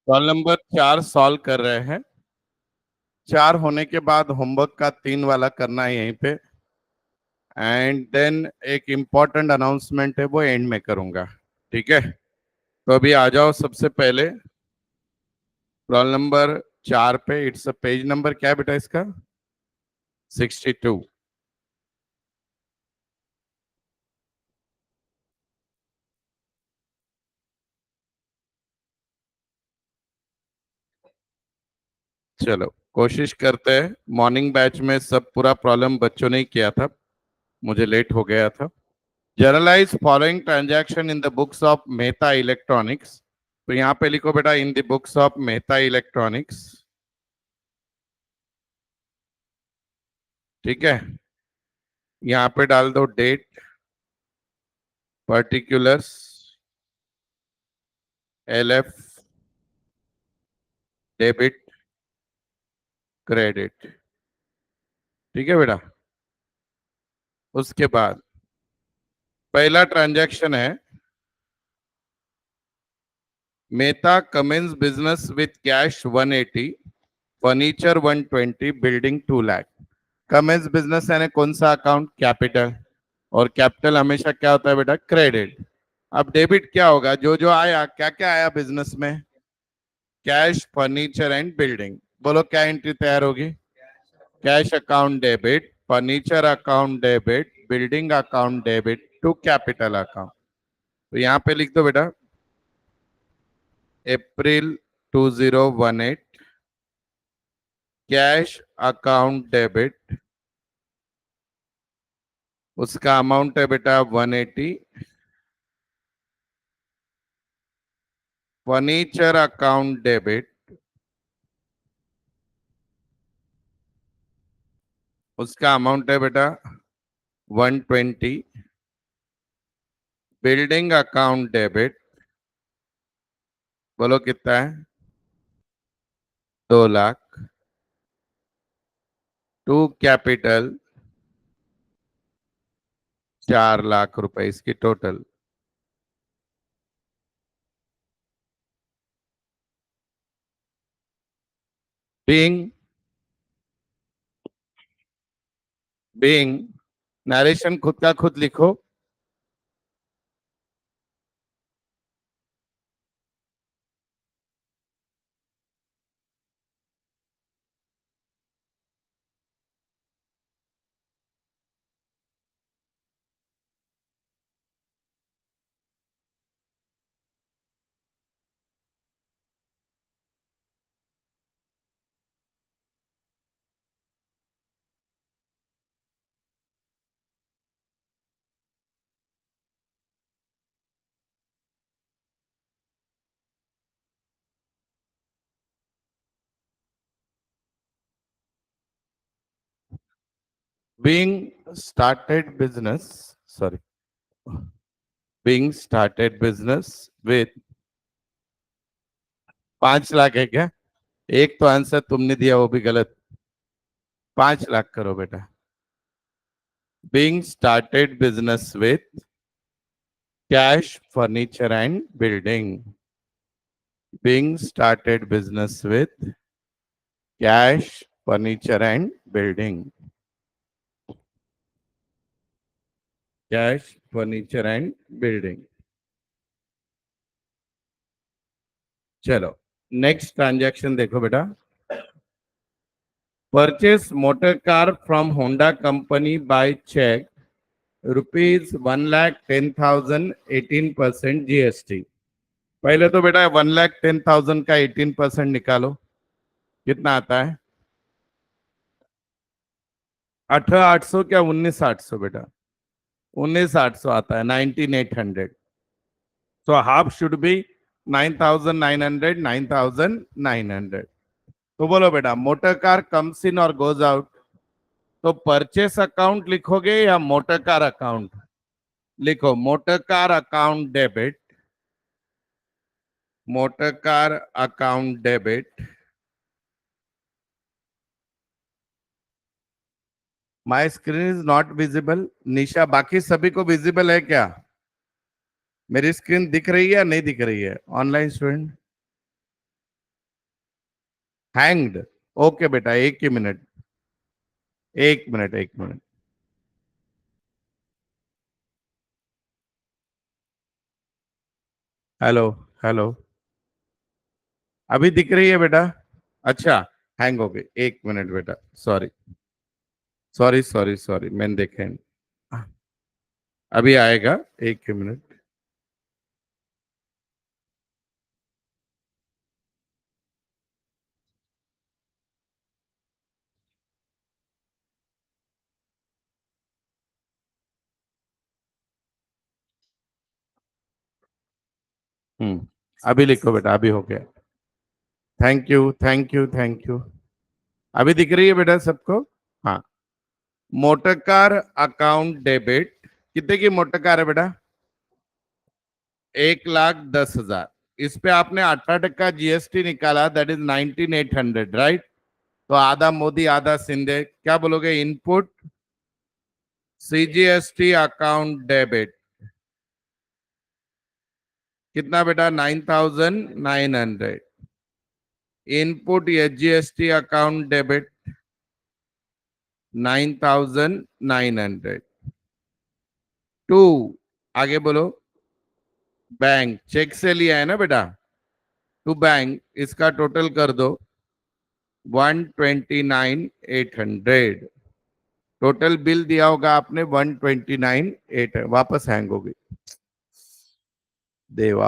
Roll number 4 solve कर रहे हैं। 4 होने के बाद होमवर्क का 3 वाला करना है यहीं पे। एंड देन एक इम्पोर्टेंट अनाउंसमेंट है, वो एंड में करूंगा। ठीक है, तो अभी आ जाओ सबसे पहले रोल नंबर 4 पे। इट्स पेज नंबर क्या है बेटा इसका? 62। चलो कोशिश करते हैं। मॉर्निंग बैच में सब पूरा प्रॉब्लम बच्चों ने ही किया था, मुझे लेट हो गया था। Journalise following transaction in the books of Mehta electronics. तो यहाँ पे लिखो बेटा, in the books of Mehta electronics. ठीक है, यहाँ पे डाल दो date, particulars, LF, debit, credit. ठीक है बेटा, उसके बाद पहला ट्रांजैक्शन है, Mehta commence business with cash 180, furniture 120, building 2 lakh. Commence business यानी कौन सा अकाउंट? कैपिटल। और कैपिटल हमेशा क्या होता है बेटा? क्रेडिट। अब डेबिट क्या होगा? जो जो आया, क्या क्या आया बिजनेस में? Cash, furniture and building. बोलो क्या एंट्री तैयार होगी? Cash account debit, furniture account debit, building account debit to capital account. तो यहाँ पे लिख दो बेटा, अप्रैल 2018, कैश अकाउंट डेबिट, उसका अमाउंट है बेटा 180। फर्नीचर अकाउंट डेबिट, उसका अमाउंट है बेटा 120। बिल्डिंग अकाउंट डेबिट, बोलो कितना है? 2 लाख। टू कैपिटल 4 लाख रुपए इसकी टोटल। बीइंग बीइंग नरेशन खुद का खुद लिखो। Being started business, sorry, being started business with 5 lakh है क्या? एक तो आंसर तुमने दिया वो भी गलत। 5 लाख करो बेटा। Being started business with cash, furniture and building. Being started business with cash, furniture and building. Cash, furniture and building. चलो नेक्स्ट ट्रांजैक्शन देखो बेटा। Purchase motor car from Honda company by cheque ₹1,10,000, 18% GST। पहले तो बेटा 1,10,000 का 18% निकालो, कितना आता है? 18,800 क्या 19,800 बेटा? 19,800 आता है, 19,800। So half should be 9,900, 9,900। तो बोलो बेटा, मोटर कार कम्स इन और गोज आउट, तो परचेस अकाउंट लिखोगे या मोटर कार अकाउंट? लिखो motor car account debit, motor car account debit. My screen is not visible. Nisha, बाकी सभी को विजिबल है क्या? मेरी स्क्रीन दिख रही है या नहीं दिख रही है ऑनलाइन स्टूडेंट? हैंग्ड। ओके बेटा, एक ही मिनट, एक मिनट, एक मिनट। Hello, hello. अभी दिख रही है बेटा? अच्छा, हैंग हो गई, एक मिनट बेटा, सॉरी, सॉरी, सॉरी, सॉरी, मैंने देखा ही नहीं। अभी आएगा, एक ही मिनट। अभी लिखो बेटा, अभी हो गया। Thank you, thank you, thank you. अभी दिख रही है बेटा सबको? हाँ। मोटर कार अकाउंट डेबिट, कितने की मोटर कार है बेटा? 1,10,000। इस पे आपने 18% जीएसटी निकाला, दैट इज 19,800, राइट? तो आधा मोदी आधा सिंधे, क्या बोलोगे? इनपुट सीजीएसटी अकाउंट डेबिट कितना बेटा? 9,900। Input HGST account debit 9,900। To, आगे बोलो। बैंक चेक से लिया है ना बेटा? टू बैंक, इसका टोटल कर दो 129,800। टोटल बिल दिया होगा आपने 129,800। वापस हैंग हो गई देवा।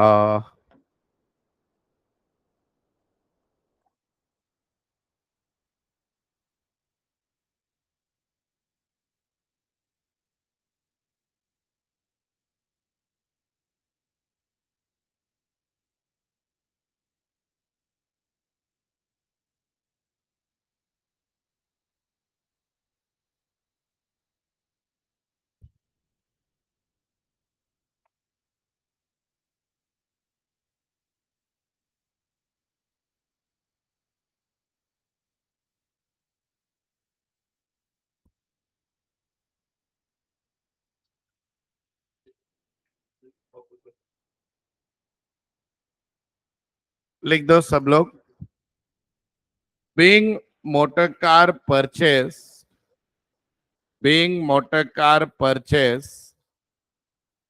लिख दो सब लोग। being motor car purchase, being motor car purchase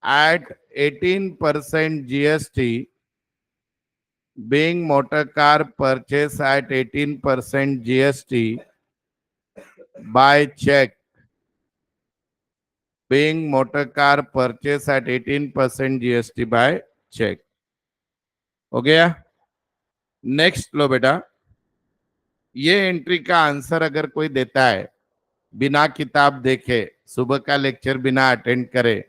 at 18% GST, being motor car purchase at 18% GST by check, being motor car purchase at 18% GST by check। हो गया? नेक्स्ट लो बेटा। ये एंट्री का आंसर अगर कोई देता है बिना किताब देखे, सुबह का लेक्चर बिना अटेंड करे,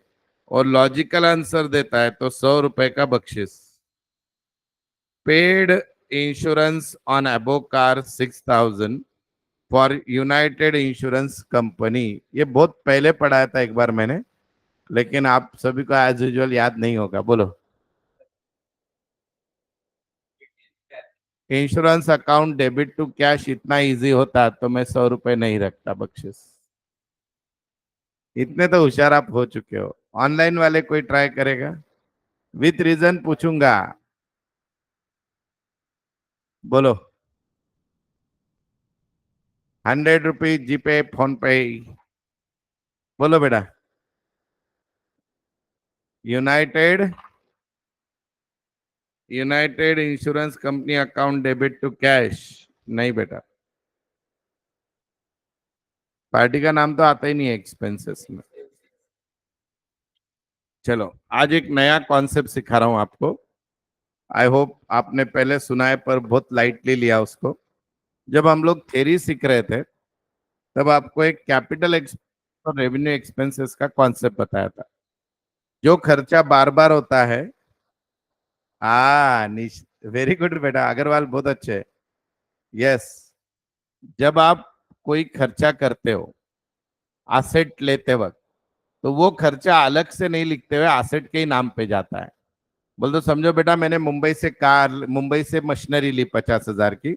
और लॉजिकल आंसर देता है, तो 100 रुपए का बख्शिश। Paid insurance on above car 6,000 for United insurance company. ये बहुत पहले पढ़ाया था एक बार मैंने, लेकिन आप सभी को एज यूजुअल याद नहीं होगा। बोलो। Insurance account debit to cash इतना इजी होता तो मैं 100 रुपए नहीं रखता बख्शिश। इतने तो होशियार आप हो चुके हो। ऑनलाइन वाले कोई ट्राई करेगा? विथ रीजन पूछूंगा। बोलो। 100 रुपीज जीपे फोन पे। बोलो बेटा। United, united insurance company account debit to cash. नहीं बेटा, पार्टी का नाम तो आता ही नहीं है एक्सपेंसेस में। चलो, आज एक नया कॉन्सेप्ट सिखा रहा हूं आपको। आई होप आपने पहले सुना है पर बहुत लाइटली लिया उसको। जब हम लोग थ्योरी सीख रहे थे, तब आपको एक कैपिटल और रेवेन्यू एक्सपेंसेस का कॉन्सेप्ट बताया था। जो खर्चा बार बार होता है। वेरी गुड बेटा, अग्रवाल बहुत अच्छे। यस। जब आप कोई खर्चा करते हो एसेट लेते वक्त, तो वो खर्चा अलग से नहीं लिखते हुए एसेट के ही नाम पे जाता है। बोल दो, समझो बेटा, मैंने मुंबई से मशीनरी ली 50,000 की,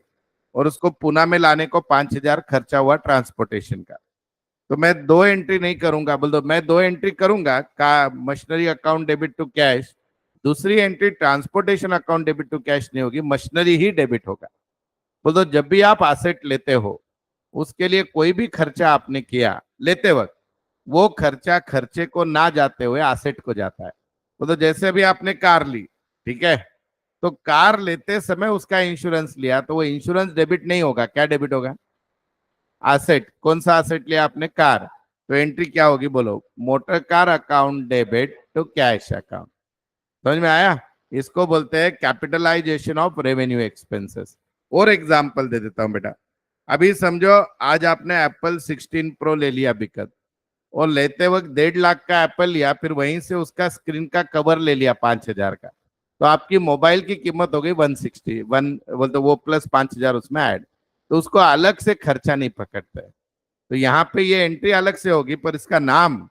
और उसको पुणे में लाने को 5,000 खर्चा हुआ ट्रांसपोर्टेशन का। तो मैं दो एंट्री नहीं करूंगा। बोल दो, मैं दो एंट्री करूंगा का machinery account debit to cash. दूसरी entry transportation account debit to cash नहीं होगी, मशीनरी ही डेबिट होगा। बोल दो जब भी आप एसेट लेते हो उसके लिए कोई भी खर्चा आपने किया लेते वक्त, वो खर्चा खर्चे को ना जाते हुए एसेट को जाता है। बोल दो जैसे अभी आपने कार ली, ठीक है, तो कार लेते समय उसका इंश्योरेंस लिया तो वो इंश्योरेंस डेबिट नहीं होगा, क्या डेबिट होगा? एसेट। कौन सा एसेट लिया आपने? कार। तो एंट्री क्या होगी बोलो? Motor car account debit to cash account. समझ में आया? इसको बोलते हैं कैपिटलाइजेशन ऑफ रेवेन्यू एक्सपेंसेस। और एग्जांपल दे देता हूं बेटा। अभी समझो आज आपने एप्पल 16 प्रो ले लिया बिकत, और लेते वक्त 1.5 लाख का एप्पल लिया, फिर वहीं से उसका स्क्रीन का कवर ले लिया 5,000 का, तो आपकी मोबाइल की कीमत हो गई 161, बोलते वो प्लस 5,000 उसमें ऐड, तो उसको अलग से खर्चा नहीं पकड़ता है। तो यहाँ पे ये एंट्री अलग से होगी, पर इसका नाम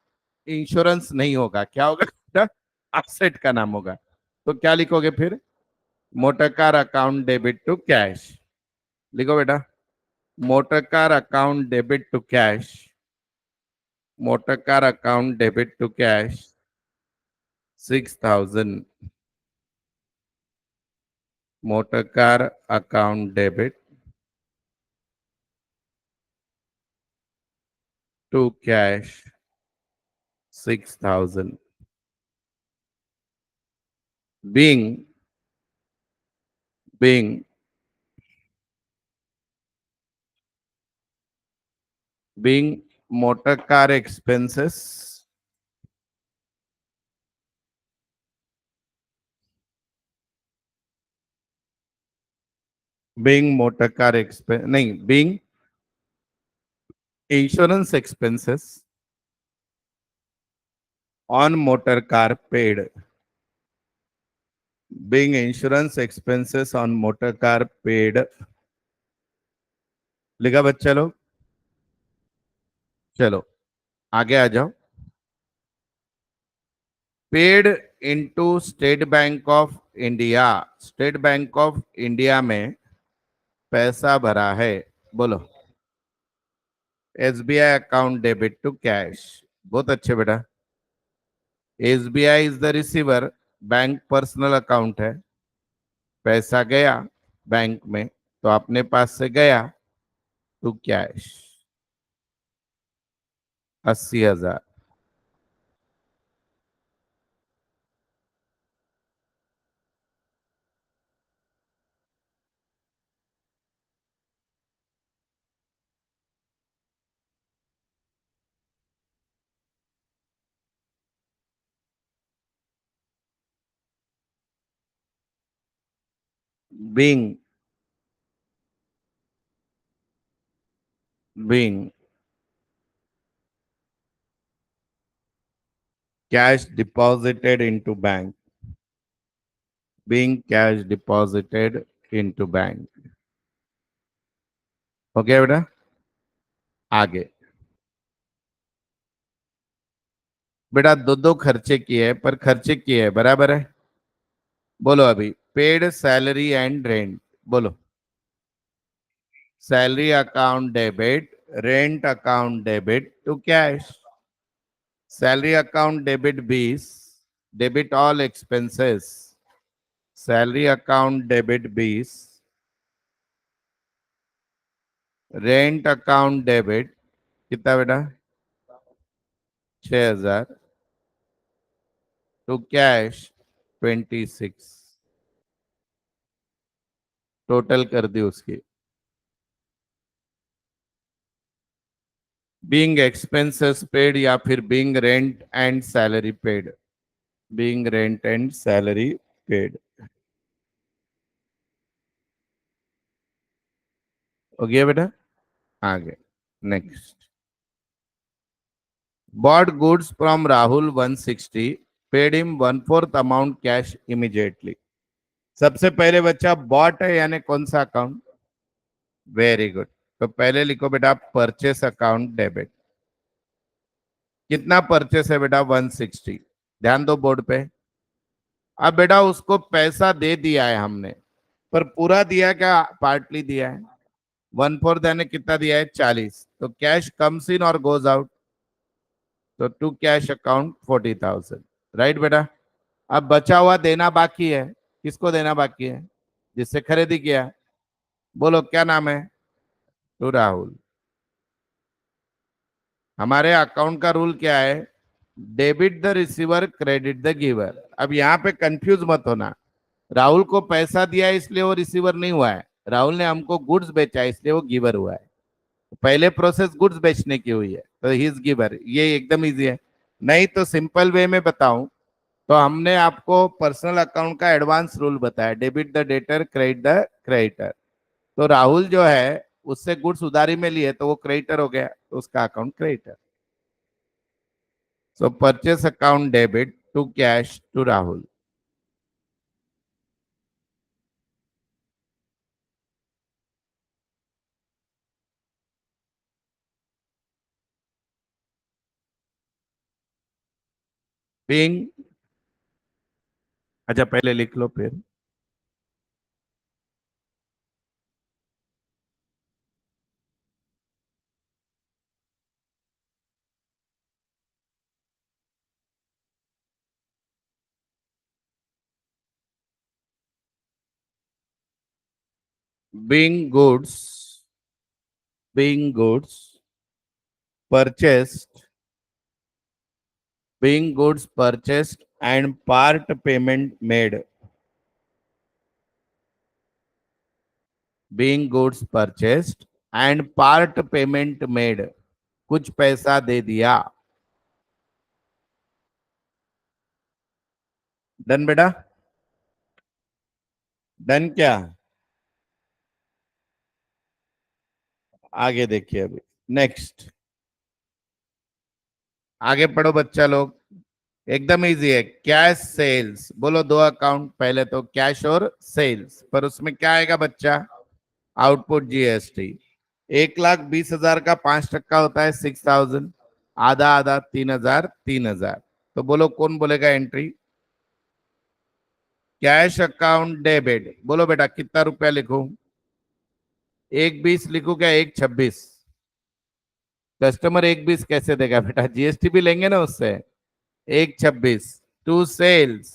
इंश्योरेंस नहीं होगा। क्या होगा? एसेट का नाम होगा। तो क्या लिखोगे फिर? Motor car account debit to cash. लिखो बेटा, motor car account debit to cash, motor car account debit to cash 6,000, motor car account debit to cash 6,000, being being being motor car expenses, being motor car expense नहीं, being insurance expenses on motor car paid, being insurance expenses on motor car paid। लिखा बच्चा लोग? चलो आगे आ जाओ। Paid into State Bank of India, State Bank of India में पैसा भरा है, बोलो। SBI account debit to cash. बहुत अच्छे बेटा। SBI is the receiver, bank personal account है, पैसा गया बैंक में तो अपने पास से गया to cash 80,000। Being being cash deposited into bank, being cash deposited into bank। हो गया बेटा? आगे बेटा दो दो खर्चे किए, पर खर्चे किए बराबर है। बोलो अभी, पेड सैलरी एंड रेंट, बोलो। Salary account debit, rent account debit to cash. Salary account debit 20, debit all expenses. Salary account debit 20, rent account debit कितना बेटा? 6,000 टू कैश 26। टोटल कर दी उसकी। बीइंग एक्सपेंसेस पेड या फिर being rent and salary paid, being rent and salary paid. हो गया बेटा? आगे next. Bought goods from Rahul 160, paid him 1/4 amount cash immediately. सबसे पहले बच्चा बॉट है यानी कौन सा अकाउंट? Very good. तो पहले लिखो बेटा परचेस अकाउंट डेबिट। कितना परचेस है बेटा? 160। ध्यान दो बोर्ड पे। अब बेटा उसको पैसा दे दिया है हमने, पर पूरा दिया क्या पार्टली दिया है? 1/4 यानी कितना दिया है? 40। तो कैश कम्स इन और गोज आउट, तो टू कैश अकाउंट 40,000। राइट बेटा? अब बचा हुआ देना बाकी है। किसको देना बाकी है? जिससे खरीदी किया। बोलो क्या नाम है? टू राहुल। हमारे अकाउंट का रूल क्या है? Debit the receiver, credit the giver. अब यहाँ पे कंफ्यूज मत होना। राहुल को पैसा दिया इसलिए वो रिसीवर नहीं हुआ है। राहुल ने हमको गुड्स बेचा इसलिए वो गिवर हुआ है। पहले प्रोसेस गुड्स बेचने की हुई है तो ही इज गिवर। ये एकदम इजी है। नहीं तो सिंपल वे में बताऊं तो हमने आपको पर्सनल अकाउंट का एडवांस रूल बताया, debit the debtor, credit the creditor. तो राहुल जो है उससे गुड्स उधारी में लिए तो वो क्रेडिटर हो गया, तो उसका account creditor. So purchase account debit to cash to Rahul. Being, अच्छा पहले लिख लो फिर। Being goods, being goods purchased, being goods purchased and part payment made, being goods purchased and part payment made, कुछ पैसा दे दिया। डन बेटा? डन क्या? आगे देखिए अभी। नेक्स्ट, आगे पढ़ो बच्चा लोग। एकदम इजी है। कैश सेल्स, बोलो दो अकाउंट, पहले तो कैश और सेल्स, पर उसमें क्या आएगा बच्चा? Output GST. 1,20,000 का 5% होता है 6,000। आधा आधा 3,000 3,000। तो बोलो कौन बोलेगा एंट्री? कैश अकाउंट डेबिट, बोलो बेटा कितना रुपया लिखूं? 1,20 लिखूं क्या 1,26? कस्टमर 1,20 कैसे देगा बेटा, जीएसटी भी लेंगे ना उससे। 1,26 टू सेल्स।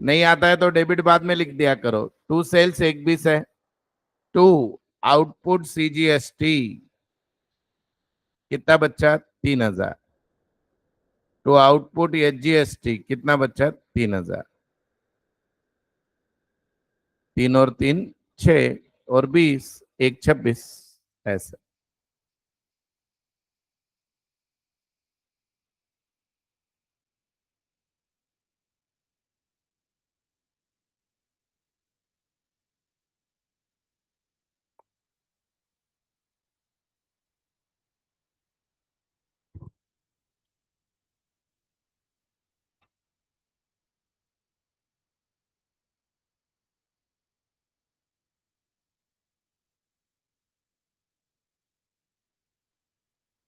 नहीं आता है तो डेबिट बाद में लिख दिया करो। टू सेल्स 1,20 है। टू आउटपुट सीजीएसटी कितना बच्चा? 3,000। टू आउटपुट एचजीएसटी कितना बच्चा? 3,000। 3 और 3 6 और 20, 1,26। ऐसा।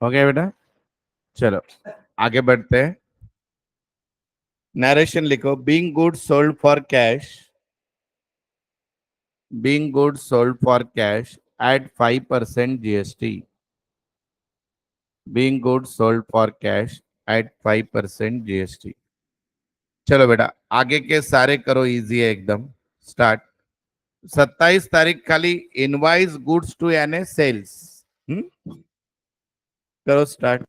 हो गया बेटा? चलो आगे बढ़ते हैं। नरेशन लिखो। Being goods sold for cash, being goods sold for cash at 5% GST, being goods sold for cash at 5% GST. चलो बेटा आगे के सारे करो, इजी है एकदम। स्टार्ट। 27 तारीख खाली इनवाइस गुड्स टू यानी सेल्स। करो स्टार्ट।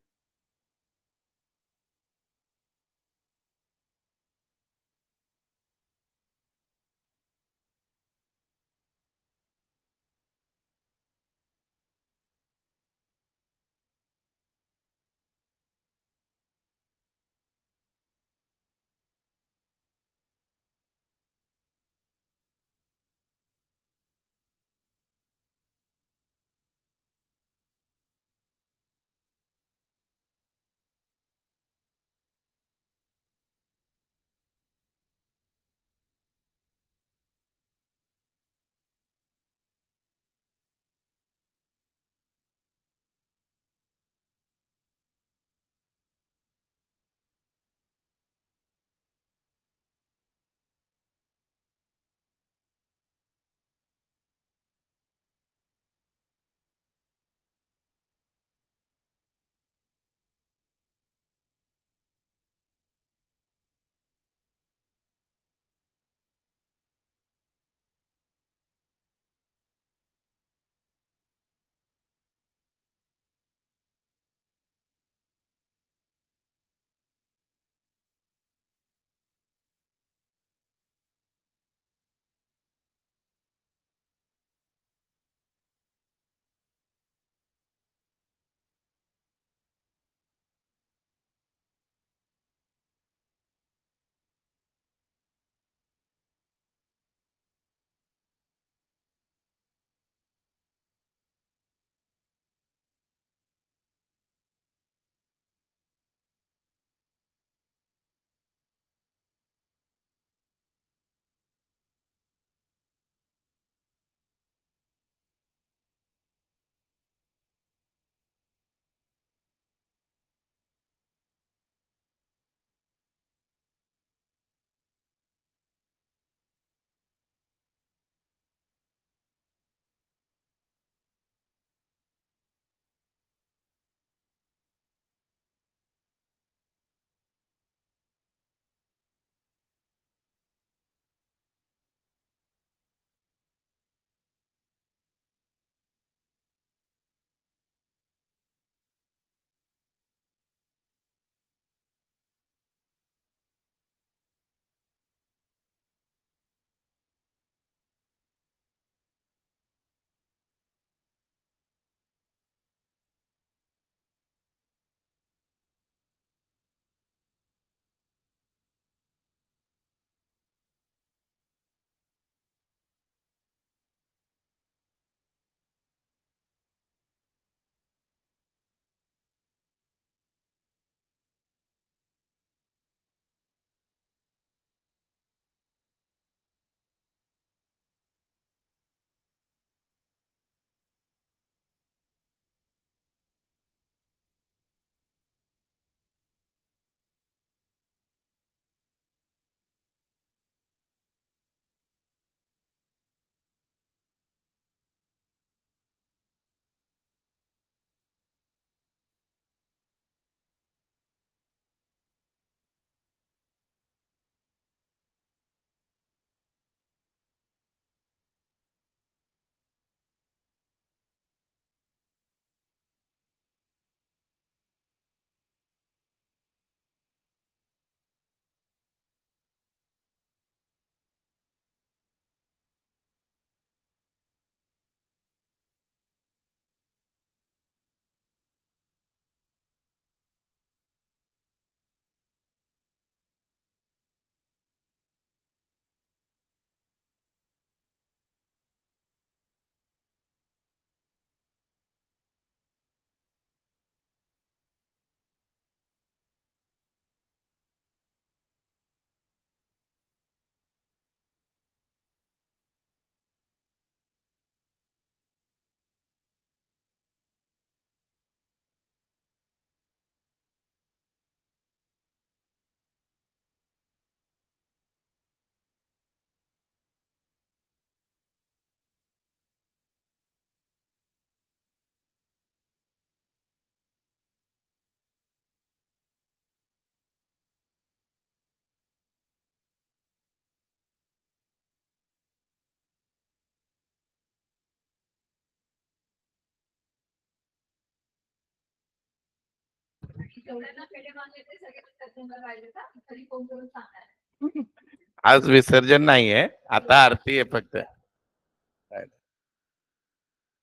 आज विसर्जन नाही आहे, आता आरती आहे फक्त.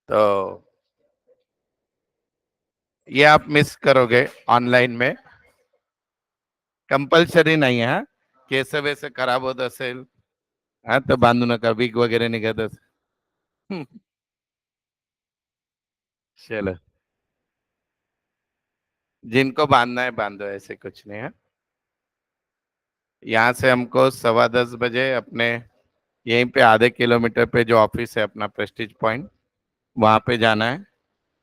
तो ये आप मिस करोगे ऑनलाइन में, कंपल्सरी नाही आहे. केस वेस खराब होत असेल हा तर बांधू नका, विग वगैरे निघत असेल. चलो, जिनको बांधना है बांधो, ऐसे कुछ नहीं है. यहाँ से हमको 10:15 बजे अपने यहीं पे आधे किलोमीटर पे जो ऑफिस है अपना प्रेस्टीज पॉइंट, वहां पे जाना है.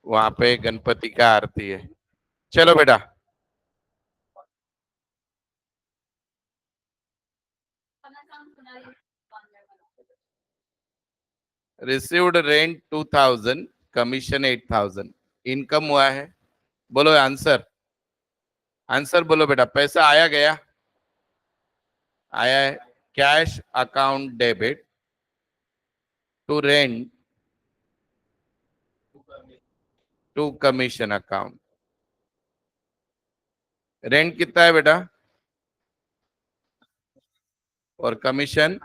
वहां पे गणपति का आरती है. चलो बेटा. रिसीव्ड रेंट 2000, कमीशन 8000, इनकम हुआ है. बोलो आंसर, आंसर बोलो बेटा. पैसा आया गया, आया है. Cash account debit to rent to commission account. Rent कितना है बेटा, और कमीशन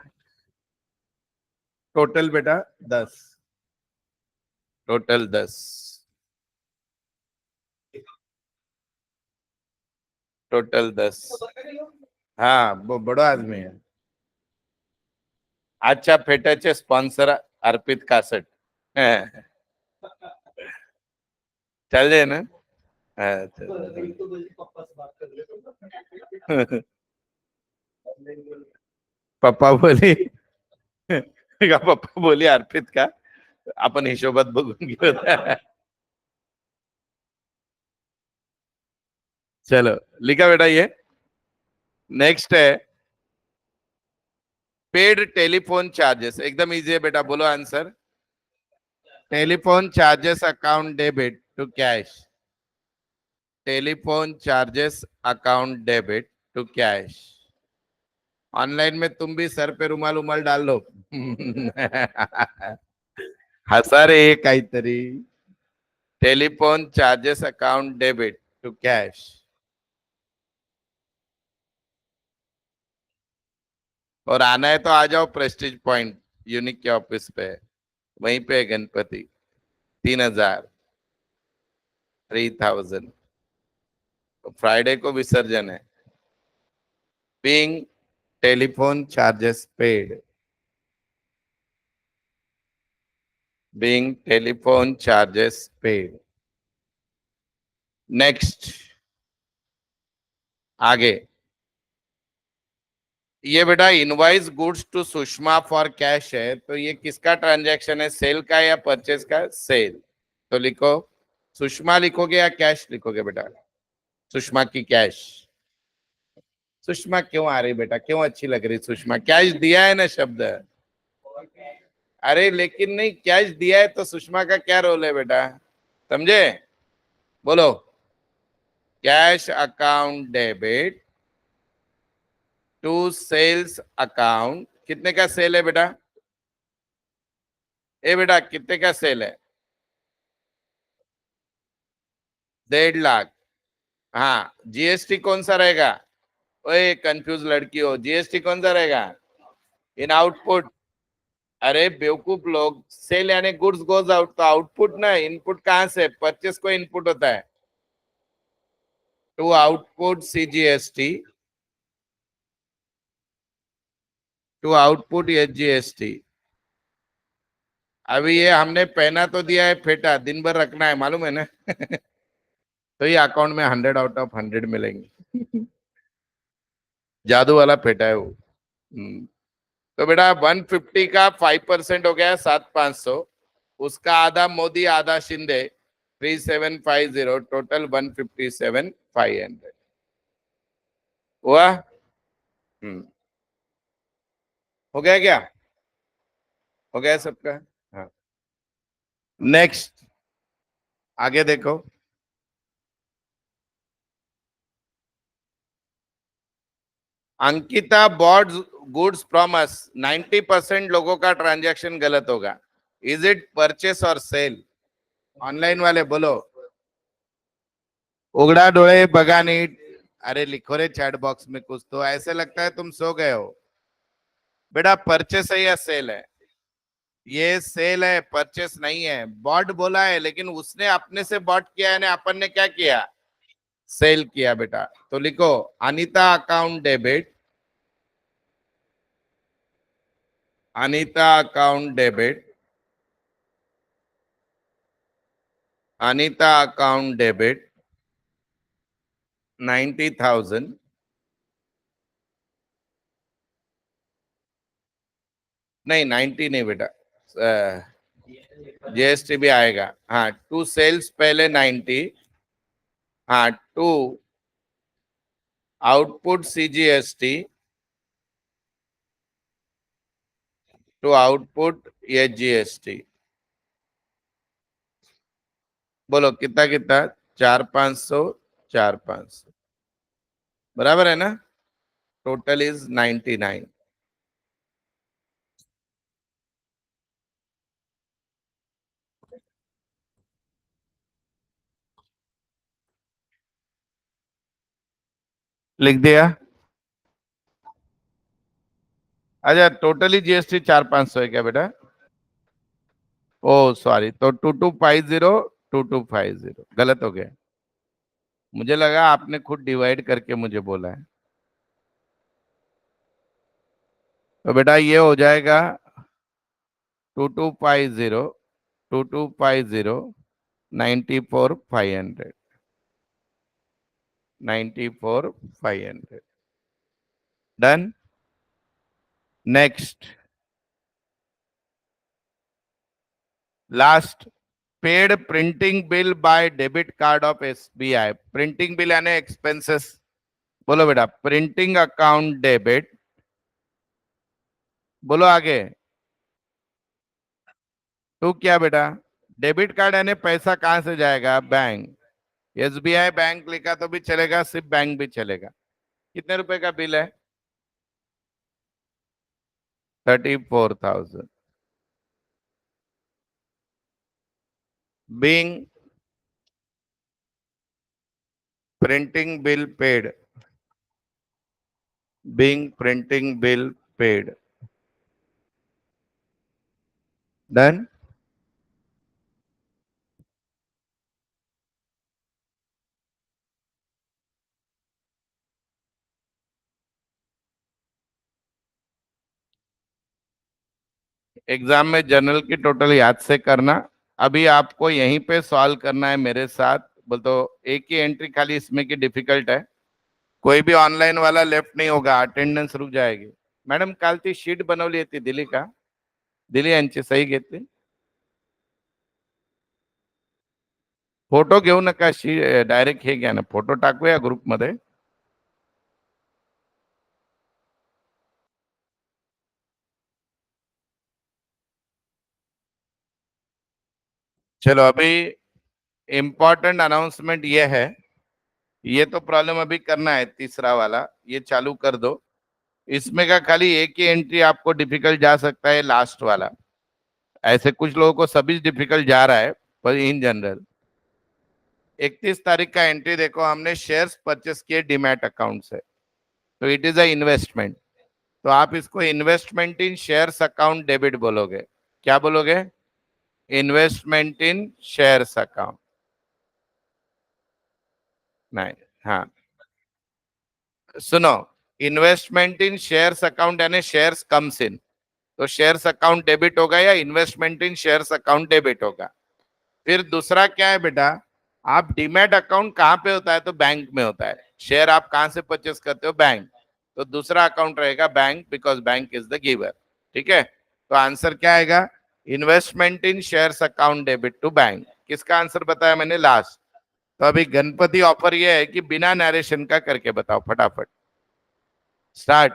टोटल बेटा 10, टोटल 10, टोटल 10. हाँ वो बड़ा आदमी है. आजच्या फेट्याचे स्पॉन्सर अर्पित कासट. चल जाए ना. हाँ, पप्पा बोली का, पप्पा बोली अर्पित का आपण हिशोबात बघून घेऊ. चलो लिखा बेटा. ये नेक्स्ट है पेड टेलीफोन चार्जेस. एकदम इजी है बेटा, बोलो answer. Telephone charges account debit to cash. Telephone charges account debit to cash. Online में तुम भी सर पे रुमाल उमाल डाल लो. हसा रे काहीतरी. Telephone charges account debit to cash. और आना है तो आ जाओ प्रेस्टीज पॉइंट यूनिक के ऑफिस पे, वहीं पे है गणपति. 3000, 3000. फ्राइडे को विसर्जन है. Being telephone charges paid, being telephone charges paid. Next, आगे. ये बेटा invoice goods to Sushma for cash है, तो ये किसका ट्रांजैक्शन है, सेल का या परचेज का? सेल. तो लिखो सुषमा लिखोगे या कैश लिखोगे बेटा? सुषमा की कैश. सुषमा क्यों आ रही बेटा, क्यों अच्छी लग रही सुषमा? कैश दिया है ना शब्द. अरे लेकिन नहीं, कैश दिया है तो सुषमा का क्या रोल है बेटा, समझे? बोलो. Cash account debit to sales account. कितने का सेल है बेटा? ए बेटा कितने का सेल है? 1.5 लाख. हाँ, जीएसटी कौन सा रहेगा? ओए कंफ्यूज लड़की हो, जीएसटी कौन सा रहेगा? In output. अरे बेवकूफ लोग, सेल यानी गुड्स गोज आउट, तो आउटपुट ना, इनपुट कहां से? परचेस को इनपुट होता है. To output CGST, to output SGST. अभी ये हमने पहना तो दिया है फेटा, दिन भर रखना है, मालूम है ना. तो ये अकाउंट में 100 आउट ऑफ 100 मिलेंगे. जादू वाला फेटा है वो. तो बेटा 150 का 5% हो गया 7,500. उसका आधा मोदी आधा शिंदे, 3750, टोटल 157,500 हुआ. हो गया क्या? हो गया सबका. हाँ. नेक्स्ट, आगे देखो. Ankita bought goods from us. 90% लोगों का ट्रांजैक्शन गलत होगा. इज इट परचेस और सेल? ऑनलाइन वाले बोलो. उगड़ा डोळे बगा नीट। अरे लिखो रे चैट बॉक्स में कुछ तो, ऐसे लगता है तुम सो गए हो। बेटा परचेस है या सेल है? ये सेल है, परचेस नहीं है। बॉट बोला है लेकिन उसने अपने से बॉट किया है ना, अपन ने क्या किया? सेल किया बेटा। तो लिखो Anita account debit, Anita account debit, Anita account debit 90,000। नहीं 90 नहीं बेटा, जीएसटी भी आएगा। हाँ टू सेल्स पहले 90। हाँ to output CGST, to output ये जीएसटी। बोलो कितना कितना? 4,500, 4,500 बराबर है ना? Total is 99। लिख दिया। अच्छा टोटली जीएसटी 4,500 है क्या बेटा? ओ सॉरी, तो 2250, 2250 गलत हो गया। मुझे लगा आपने खुद डिवाइड करके मुझे बोला है। तो बेटा ये हो जाएगा 2250, 2250, 94,500, 94,500। Done. Next, last, paid printing bill bye debit card of SBI. Printing bill यानी एक्सपेंसेस। बोलो बेटा प्रिंटिंग अकाउंट डेबिट। बोलो आगे। तो क्या बेटा? डेबिट कार्ड यानी पैसा कहां से जाएगा? बैंक। एसबीआई बैंक लिखा तो भी चलेगा, सिर्फ बैंक भी चलेगा। कितने रुपए का बिल है? 34,000। Being printing bill paid, being printing bill paid. Done. Exam में जनरल की टोटल याद से करना। अभी आपको यहीं पे सॉल्व करना है मेरे साथ। बोल तो एक ही एंट्री खाली इसमें की डिफिकल्ट है। कोई भी ऑनलाइन वाला लेफ्ट नहीं होगा, अटेंडेंस रुक जाएगी। मॅडम काल ती शीट बनवली होती, दिली का? दिली, यांची सही घेतली? फोटो घेऊ नका, डायरेक्ट हे घ्या ना, फोटो टाकूया ग्रुप मध्ये। चलो अभी इम्पोर्टेंट अनाउंसमेंट ये है। ये तो प्रॉब्लम अभी करना है, तीसरा वाला ये चालू कर दो। इसमें का खाली एक ही एंट्री आपको डिफिकल्ट जा सकता है, लास्ट वाला। ऐसे कुछ लोगों को सभी डिफिकल्ट जा रहा है, पर इन जनरल 31 तारीख का एंट्री देखो, हमने शेयर्स परचेस किए डीमैट अकाउंट से, तो इट इज अ इन्वेस्टमेंट। तो आप इसको investment in shares account debit बोलोगे। क्या बोलोगे? Investment in shares account. नहीं, हाँ सुनो, इन्वेस्टमेंट इन शेयर्स अकाउंट यानी शेयर्स कम्स इन, तो शेयर्स अकाउंट डेबिट होगा या investment in shares account debit होगा। फिर दूसरा क्या है बेटा? आप डीमैट अकाउंट कहाँ पे होता है? तो बैंक में होता है। शेयर आप कहाँ से परचेस करते हो? बैंक। तो दूसरा अकाउंट रहेगा bank, because bank is the giver. ठीक है, तो आंसर क्या आएगा? Investment in shares account debit to bank. किसका आंसर बताया मैंने? लास्ट। तो अभी गणपति ऑफर ये है कि बिना नरेशन का करके बताओ फटाफट। स्टार्ट।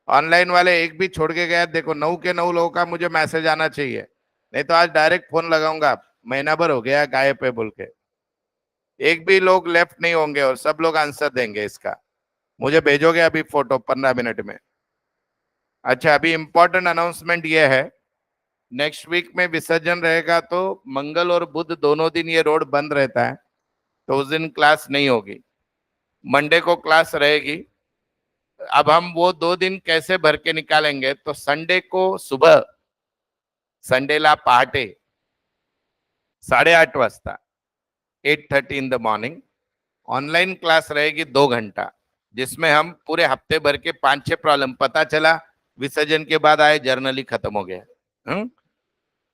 ऑनलाइन वाले एक भी छोड़ के गया, देखो 9 के 9 लोगों का मुझे मैसेज आना चाहिए, नहीं तो आज डायरेक्ट फोन लगाऊंगा। महीना भर हो गया गायब है बोल के। एक भी लोग लेफ्ट नहीं होंगे और सब लोग आंसर देंगे इसका। मुझे भेजोगे अभी फोटो 15 मिनट में। अच्छा अभी इंपॉर्टेंट अनाउंसमेंट ये है, नेक्स्ट वीक में विसर्जन रहेगा, तो मंगल और बुध दोनों दिन ये रोड बंद रहता है। तो उस दिन क्लास नहीं होगी। मंडे को क्लास रहेगी। अब हम वो 2 दिन कैसे भर के निकालेंगे, तो संडे को सुबह, संडेला पहाटे 8:30 वाजता, 8:30 in the morning online class रहेगी 2 घंटा, जिसमें हम पूरे हफ्ते भर के 5-6 प्रॉब्लम, पता चला विसर्जन के बाद आए जर्नली खत्म हो गया। हम्म।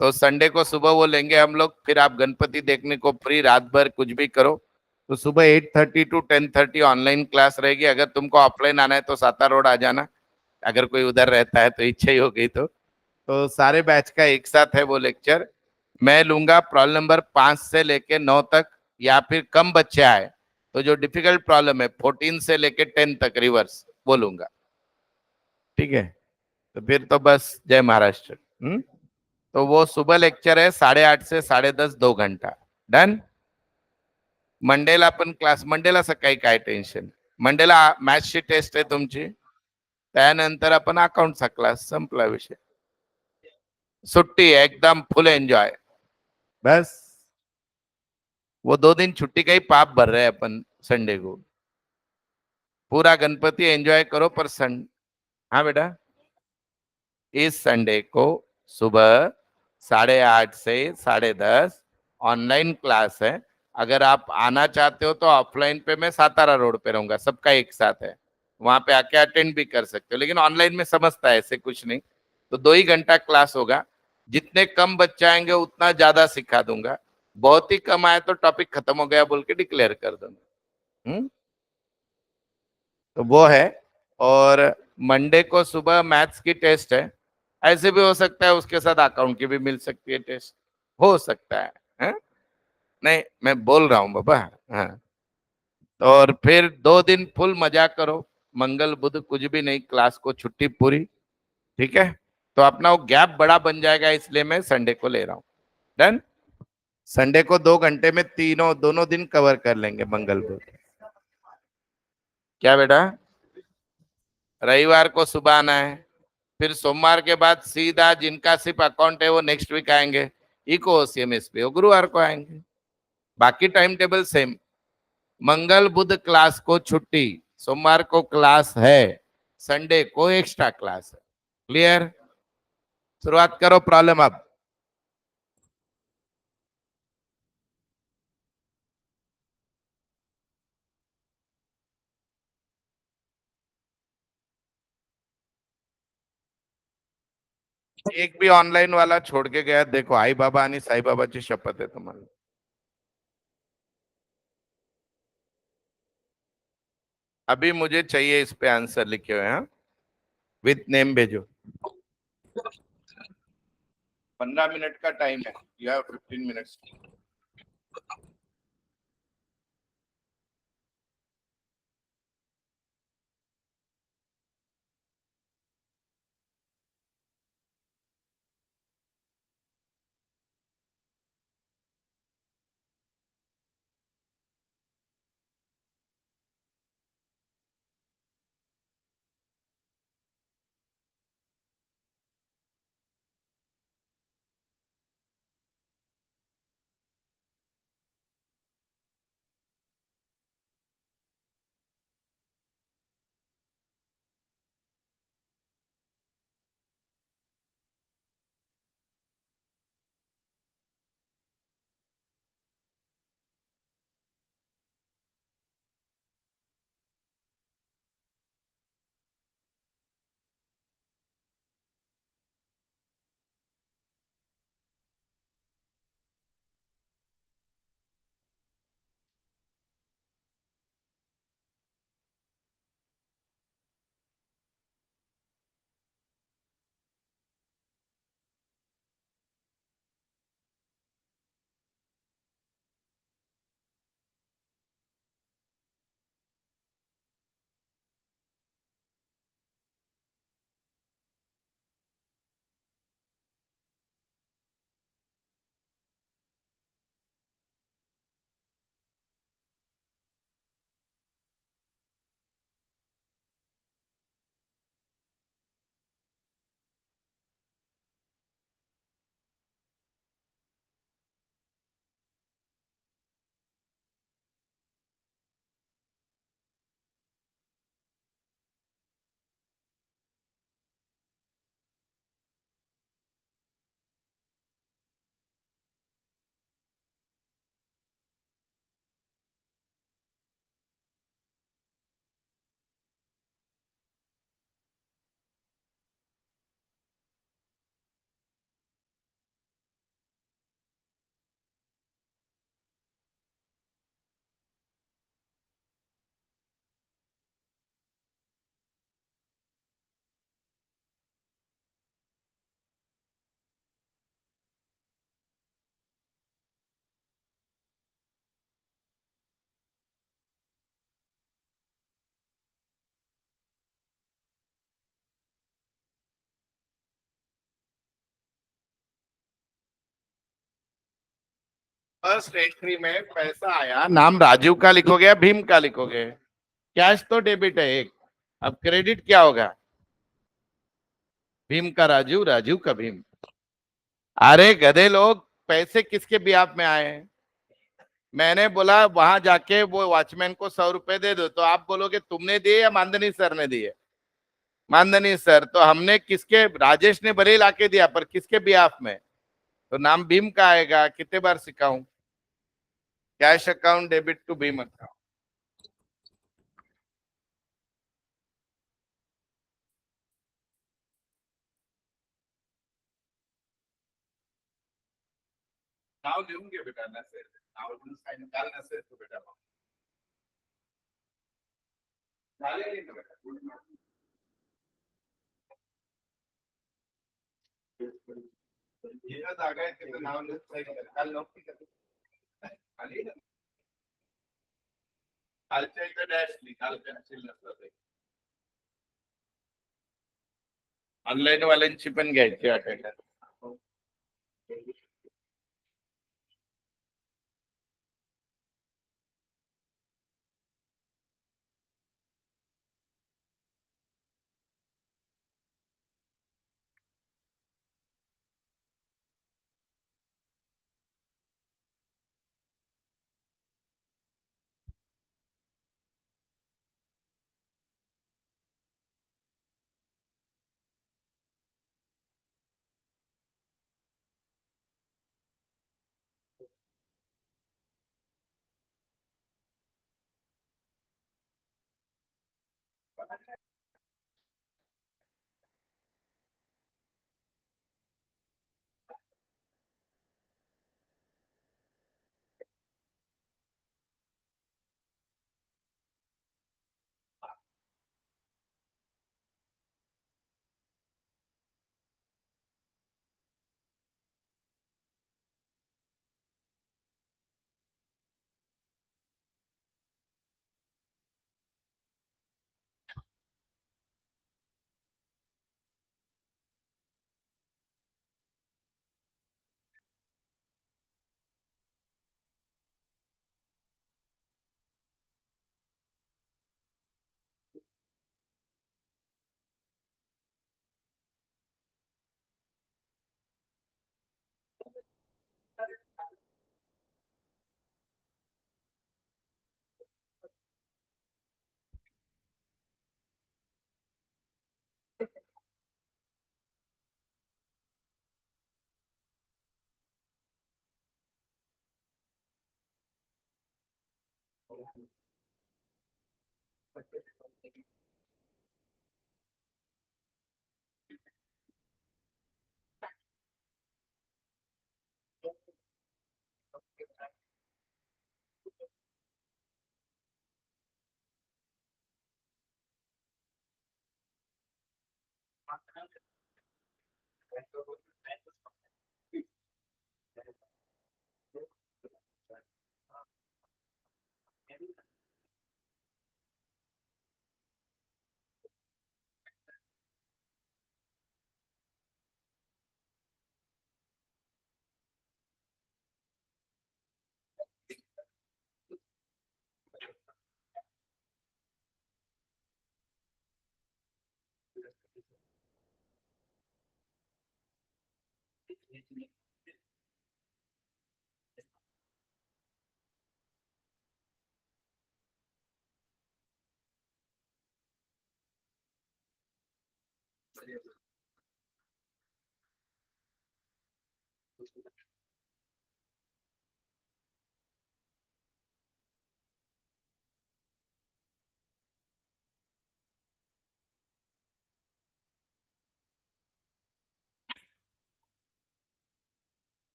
तो संडे को सुबह वो लेंगे हम लोग, फिर आप गणपति देखने को फ्री, रात भर कुछ भी करो। तो सुबह 8:30 to 10:30 ऑनलाइन क्लास रहेगी। अगर तुमको ऑफलाइन आना है तो साता रोड आ जाना, अगर कोई उधर रहता है तो, इच्छा ही हो गई तो सारे बैच का एक साथ है वो लेक्चर। मैं लूंगा प्रॉब्लम नंबर 5 से लेके 9 तक, या फिर कम बच्चे आए तो जो डिफिकल्ट प्रॉब्लम है 14 से लेके 10 तक रिवर्स वो लूंगा। ठीक है, तो फिर तो बस जय महाराष्ट्र। तो वो सुबह लेक्चर है 8:30 से 10:30, 2 घंटा। डन। मंडेला पण क्लास, मंडेला सकाळी काय टेन्शन, मंडेला मॅथ्सची टेस्ट आहे तुमची, त्यानंतर आपण अकाउंटचा क्लास, संपला विषय, सुट्टी है एकदम फुल एंजॉय। बस वो 2 दिन छुट्टी का ही पाप भर रहे हैं अपन संडे को, पूरा गणपति एंजॉय करो पर हाँ बेटा, इस संडे को सुबह 8:30 से 10:30 ऑनलाइन क्लास है। अगर आप आना चाहते हो तो ऑफलाइन पे मैं सातारा रोड पे रहूंगा, सबका एक साथ है, वहां पे आके अटेंड भी कर सकते हो, लेकिन ऑनलाइन में समझता है ऐसे कुछ नहीं। तो 2 ही घंटा क्लास होगा। जितने कम बच्चे आएंगे उतना ज्यादा सिखा दूंगा, बहुत ही कम आए तो टॉपिक खत्म हो गया बोल के डिक्लेयर कर दूंगा। तो वो है। और मंडे को सुबह मैथ्स की टेस्ट है, ऐसे भी हो सकता है उसके साथ अकाउंट की भी मिल सकती है टेस्ट, हो सकता है? नहीं मैं बोल रहा हूँ बाबा। हाँ। और फिर 2 दिन फुल मजा करो, मंगल बुध कुछ भी नहीं, क्लास को छुट्टी पूरी। ठीक है, तो अपना वो गैप बड़ा बन जाएगा, इसलिए मैं संडे को ले रहा हूँ। डन। संडे को 2 घंटे में दोनों दिन कवर कर लेंगे, मंगल बुध। क्या बेटा? रविवार को सुबह आना है, फिर सोमवार के बाद सीधा जिनका सिर्फ अकाउंट है वो नेक्स्ट वीक आएंगे, इको सीएमएस पे वो गुरुवार को आएंगे। बाकी टाइम टेबल सेम। मंगल बुध क्लास को छुट्टी, सोमवार को क्लास है, संडे को एक्स्ट्रा क्लास है। क्लियर? शुरुआत करो प्रॉब्लम अब। एक भी ऑनलाइन वाला छोड़ के गया देखो, आई बाबा आणि साई बाबाची शपथ है तुम्हाला। अभी मुझे चाहिए इस पे आंसर लिखे हुए हैं, विथ नेम भेजो। 15 मिनट का टाइम है, you have 15 minutes. First entry में पैसा आया, नाम राजू का लिखोगे या भीम का लिखोगे? कैश तो डेबिट है एक। अब क्रेडिट क्या होगा? भीम का राजू, राजू का भीम। अरे गधे लोग, पैसे किसके बिहाफ में आए हैं? मैंने बोला वहां जाके वो वॉचमैन को 100 रुपए दे दो, तो आप बोलोगे तुमने दिए या मानधनी सर ने दिए? मानधनी सर। तो हमने किसके, राजेश ने भले ही लाके दिया, पर किसके बिहाफ में? तो नाम भीम का आएगा। कितने बार सिखाऊं? Cash account debit to Bheem account. नाव लिहूंगे बेटा, नसेल नाव साइन काल नसेल तो बेटा चालेल ना बेटा। जिथं जागा आहे तिथं नाव लिहून सही करा. काल नव्हती का ती? आली ना. कालच्या इथं डॅश लिही, कालच्या असेल नसलं ते. ऑनलाईन वाल्यांची पण घ्यायची अटेंडन्स.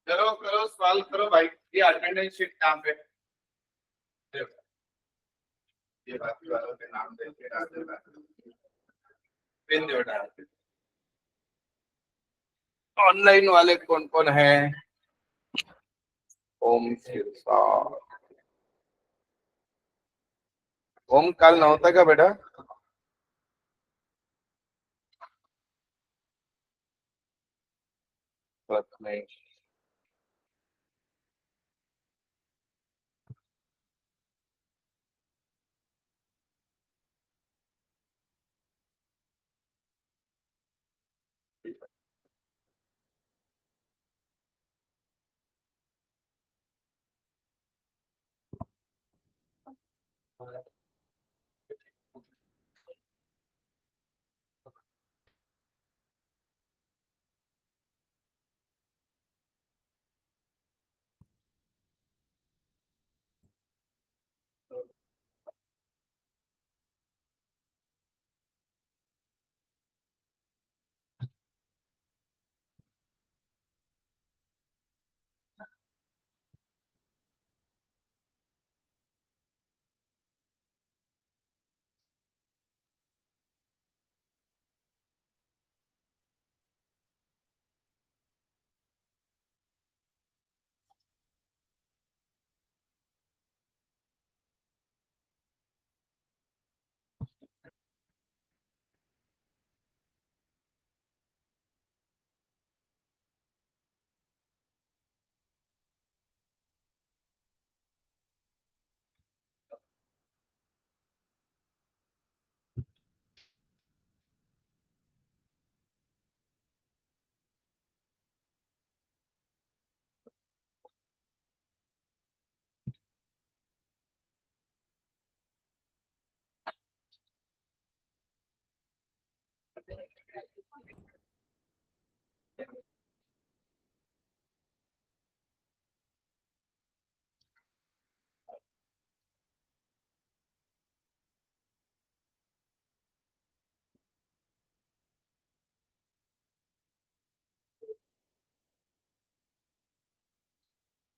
करो करो सवाल करो भाई, ये अटेंडेंस शीट कहाँ पे? ये बाकी वालों के नाम दे के डाल देना, पिन दे डाल। ऑनलाइन वाले कौन कौन है? ओम शिरसाट. ओम काल नव्हता का बेटा? प्रथमेश.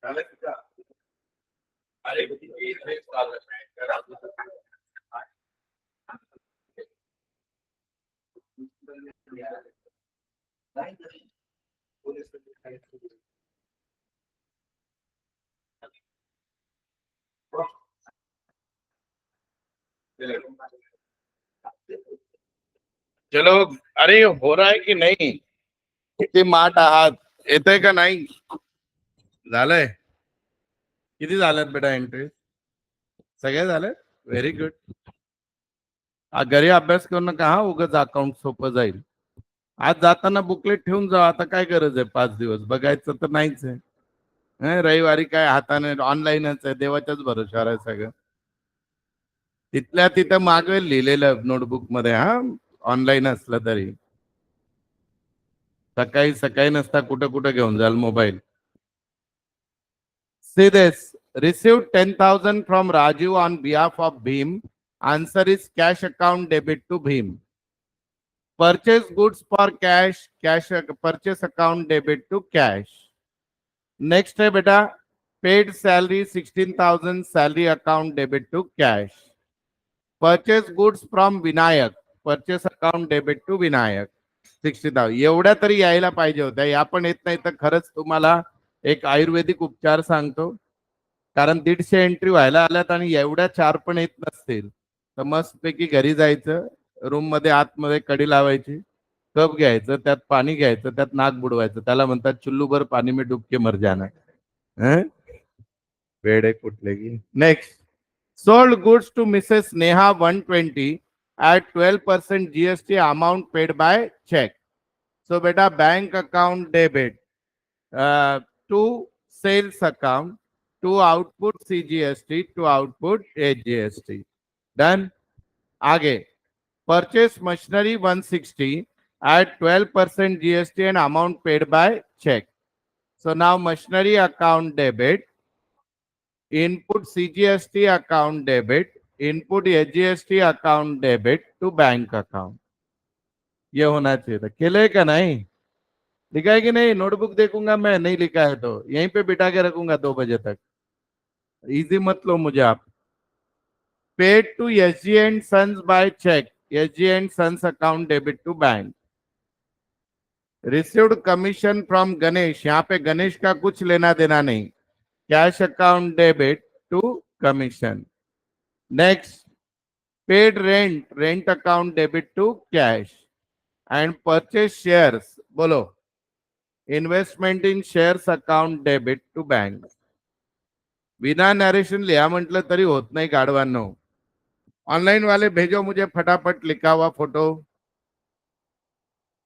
अरे चलो. अरे हो रहा है की नाही? किती माठ आहात? येतंय का नाही? झालंय? किती झाल्यात बेटा एंट्री? सगळे झाले? Very good. घरी अभ्यास करणं का उगाच अकाउंट सोपं जाईल. आज जाताना बुकलेट ठेवून जा. आता काय गरज आहे 5 दिवस बघायचं तर नाहीच आहे. रविवारी काय हाताने ऑनलाईनच आहे. देवाच्याच भरोशावर आहे सगळं. तिथल्या तिथं मागवेल लिहिलेलं नोटबुक मध्ये. ऑनलाईन असलं तरी सकाळी सकाळी नसता कुठं कुठं घेऊन जाल mobile. See this. Received 10,000 from Raju on behalf of Bhim. Answer is cash account debit to Bhim. Purchase goods for cash. Purchase account debit to cash. Next है बेटा. Paid salary 16,000. Salary account debit to cash. Purchase goods from Vinayak. Purchase account debit to Vinayak. 60,000. एवढ्या तरी यायला पाहिजे होत्या. या पण येत नाही तर खरंच तुम्हाला एक आयुर्वेदिक उपचार सांगतो. कारण 150 एंट्री व्हायला आल्यात आणि एवढ्या 4 पण येत नसतील तर मस्तपैकी घरी जायचं. रूम मध्ये आतमध्ये कडी लावायची. कप घ्यायचं, त्यात पाणी घ्यायचं, त्यात नाक बुडवायचं. त्याला म्हणतात चुल्लूभर पाणी में डुबके मर जाना. वेडे कुठले की. Next. Sold goods to Mrs. Neha 120 at 12% GST amount paid by check. So beta bank account debit to sales account to output CGST to output HGST. Done. आगे. Purchase machinery 160 at 12% GST and amount paid by check. So now machinery account debit. Input CGST account debit, input HGST account debit to bank account. ये होना चाहिए था. केले का नहीं? लिखा है कि नहीं? नोटबुक देखूंगा मैं, नहीं लिखा है तो यहीं पे बिठा के रखूंगा 2 बजे तक. इजी मत लो मुझे आप. Paid to SG and Sons by check. SG and Sons account debit to bank. Received commission from Ganesh, यहाँ पे गणेश का कुछ लेना देना नहीं, cash account debit to commission. Next, paid rent, rent account debit to cash and purchase shares, बोलो, investment in shares account debit to bank. बिना narration लिया म्हटलं तरी होत नाही गाढवांनो। ऑनलाइन वाले भेजो मुझे फटाफट लिखा हुआ फोटो,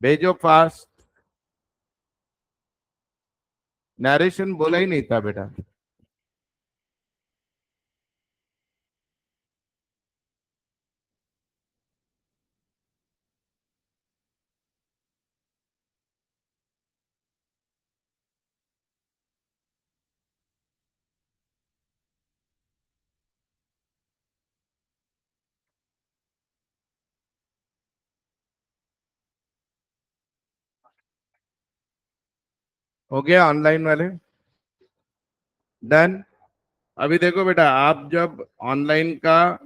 भेजो फास्ट। नरेशन बोला ही नहीं था बेटा। हो गया ऑनलाइन वाले, डन। अभी देखो बेटा, आप जब ऑनलाइन का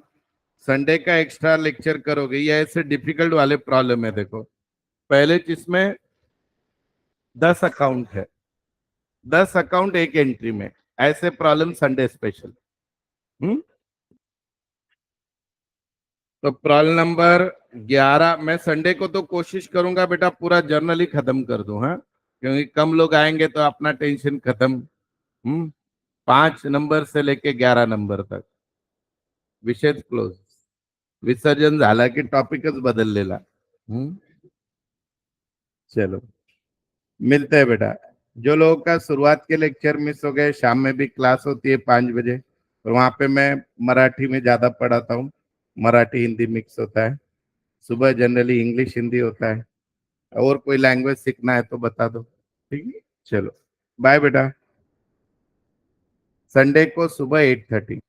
संडे का एक्स्ट्रा लेक्चर करोगे, ये ऐसे डिफिकल्ट वाले प्रॉब्लम है। देखो, पहले जिसमें 10 अकाउंट है, 10 अकाउंट एक एंट्री में, ऐसे प्रॉब्लम संडे स्पेशल। हम्म। तो प्रॉब्लम नंबर 11, मैं संडे को तो कोशिश करूंगा बेटा पूरा जर्नल ही खत्म कर दूं, हाँ, क्योंकि कम लोग आएंगे तो अपना टेंशन खत्म। 5 नंबर से लेके 11 नंबर तक विषय क्लोज। विसर्जन झाला की टॉपिकच बदललेला। हम्म। चलो, मिलते हैं बेटा। जो लोगों का शुरुआत के लेक्चर मिस हो गए, शाम में भी क्लास होती है 5 बजे, और वहां पे मैं मराठी में ज्यादा पढ़ाता हूँ, मराठी हिंदी मिक्स होता है। सुबह जनरली इंग्लिश हिंदी होता है। और कोई लैंग्वेज सीखना है तो बता दो, ठीक है। चलो, बाय बेटा। संडे को सुबह 8:30।